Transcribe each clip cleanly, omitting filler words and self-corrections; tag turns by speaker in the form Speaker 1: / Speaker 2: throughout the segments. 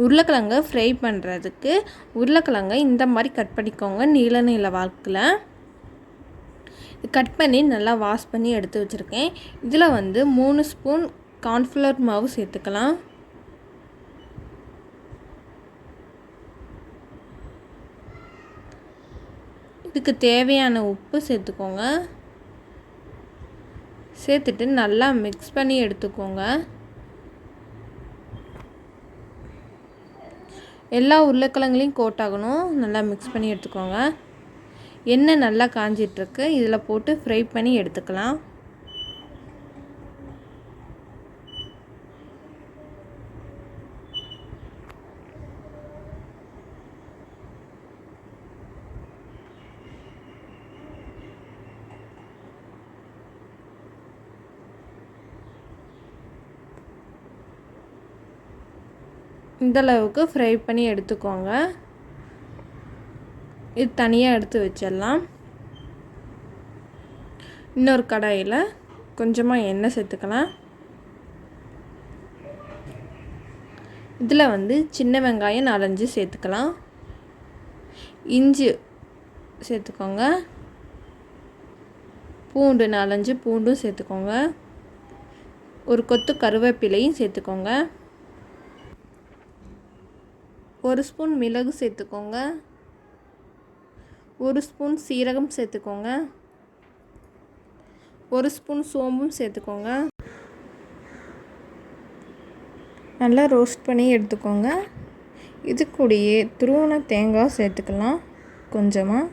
Speaker 1: உருளைக்கிழங்கை ஃப்ரை பண்ணுறதுக்கு உருளைக்கிழங்கை இந்த மாதிரி கட் பண்ணிக்கோங்க. நீள நீள வாக்கில் கட் பண்ணி நல்லா வாஷ் பண்ணி எடுத்து வச்சுருக்கேன். இதில் வந்து 3 ஸ்பூன் கார்ன்ஃப்ளவர் மாவு சேர்த்துக்கலாம். இதுக்கு தேவையான உப்பு சேர்த்துக்கோங்க. சேர்த்துட்டு நல்லா மிக்ஸ் பண்ணி எடுத்துக்கோங்க. எல்லா உருளைக்கிழங்குலையும் கோட் ஆகணும். நல்லா மிக்ஸ் பண்ணி எடுத்துக்கோங்க. எண்ணெய் நல்லா காஞ்சிட்ருக்கு. இதில் போட்டு ஃப்ரை பண்ணி எடுத்துக்கலாம். இந்தளவுக்கு ஃப்ரை பண்ணி எடுத்துக்கோங்க. இது தனியாக எடுத்து வச்சிடலாம். இன்னொரு கடாயில் கொஞ்சமாக எண்ணெய் சேர்த்துக்கலாம். இதில் வந்து சின்ன வெங்காயம் 4-5 சேர்த்துக்கலாம். இஞ்சி சேர்த்துக்கோங்க. பூண்டு 4-5 பூண்டும் சேர்த்துக்கோங்க. ஒரு கொத்து கருவேப்பிலையும் சேர்த்துக்கோங்க. 1 ஸ்பூன் மிளகு சேர்த்துக்கோங்க. 1 ஸ்பூன் சீரகம் சேர்த்துக்கோங்க. 1 ஸ்பூன் சோம்பும் சேர்த்துக்கோங்க. நல்லா ரோஸ்ட் பண்ணி எடுத்துக்கோங்க. இது கூடயே துருவன தேங்காய் சேர்த்துக்கலாம். கொஞ்சமாக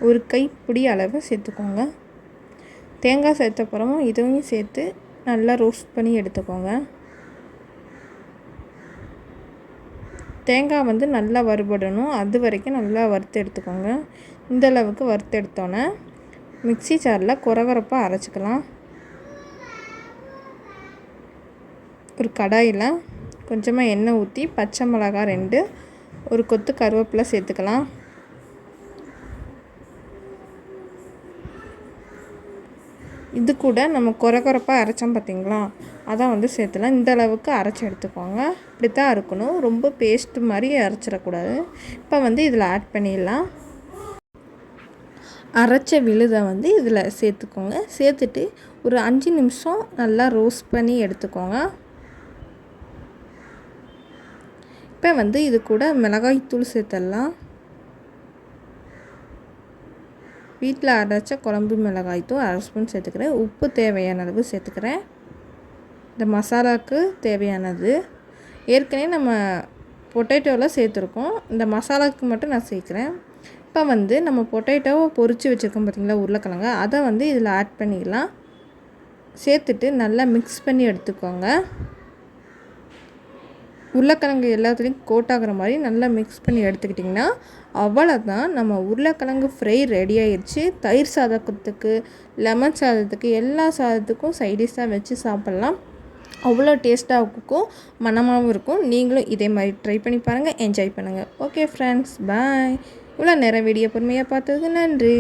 Speaker 1: ஒரு கைப்பிடி அளவு சேர்த்துக்கோங்க. தேங்காய் சேர்த்த அப்புறமா இதையும் சேர்த்து நல்லா ரோஸ்ட் பண்ணி எடுத்துக்கோங்க. தேங்காய் வந்து நல்லா வறுபடணும். அது வரைக்கும் நல்லா வறுத்து எடுத்துக்கோங்க. இந்தளவுக்கு வறுத்து எடுத்தோன்னே மிக்ஸி ஜாரில் கொரகொரப்பாக அரைச்சிக்கலாம். ஒரு கடாயில் கொஞ்சமாக எண்ணெய் ஊற்றி பச்சை மிளகாய் 2, ஒரு கொத்து கருவேப்பிலை சேர்த்துக்கலாம். இது கூட நம்ம கொரகொரப்பாக அரைச்சோம் பார்த்திங்களா, அதான் வந்து சேர்த்துலாம். இந்த அளவுக்கு அரைச்சி எடுத்துக்கோங்க. இப்படி தான் இருக்கணும். ரொம்ப பேஸ்ட்டு மாதிரி அரைச்சிடக்கூடாது. இப்போ வந்து இதில் ஆட் பண்ணிடலாம். அரைச்ச விழுதை வந்து இதில் சேர்த்துக்கோங்க. சேர்த்துட்டு ஒரு 5 நிமிஷம் நல்லா ரோஸ்ட் பண்ணி எடுத்துக்கோங்க. இப்போ வந்து இது கூட மிளகாய்த்தூள் சேர்த்துடலாம். வீட்டில் அரைச்ச குழம்பு மிளகாய்த்தூள் 1/2 ஸ்பூன் சேர்த்துக்கிறேன். உப்பு தேவையான அளவு சேர்த்துக்கிறேன். இந்த மசாலாவுக்கு தேவையானது ஏற்கனவே நம்ம பொட்டேட்டோவில் சேர்த்துருக்கோம். இந்த மசாலாவுக்கு மட்டும் நான் சேர்க்குறேன். இப்போ வந்து நம்ம பொட்டேட்டோவை பொரித்து வச்சுருக்கோம் பார்த்திங்களா, உருளைக்கிழங்க, அதை வந்து இதில் ஆட் பண்ணிக்கலாம். சேர்த்துட்டு நல்லா மிக்ஸ் பண்ணி எடுத்துக்கோங்க. உருளைக்கிழங்கு எல்லாத்துலேயும் கோட் ஆகிற மாதிரி நல்லா மிக்ஸ் பண்ணி எடுத்துக்கிட்டிங்கன்னா அவ்வளோதான், நம்ம உருளைக்கிழங்கு ஃப்ரை ரெடி ஆயிடுச்சு. தயிர் சாதத்துக்கு, லெமன் சாதத்துக்கு, எல்லா சாதத்துக்கும் சைடிஷாக வச்சு சாப்பிட்லாம். அவ்வளோ டேஸ்ட்டாக இருக்கும், மணமாகவும் இருக்கும். நீங்களும் இதே மாதிரி ட்ரை பண்ணி பாருங்கள், என்ஜாய் பண்ணுங்கள். ஓகே ஃப்ரெண்ட்ஸ், பாய். இவ்வளோ நேரம் வீடியோ பொறுமையாக பார்த்ததுக்கு நன்றி.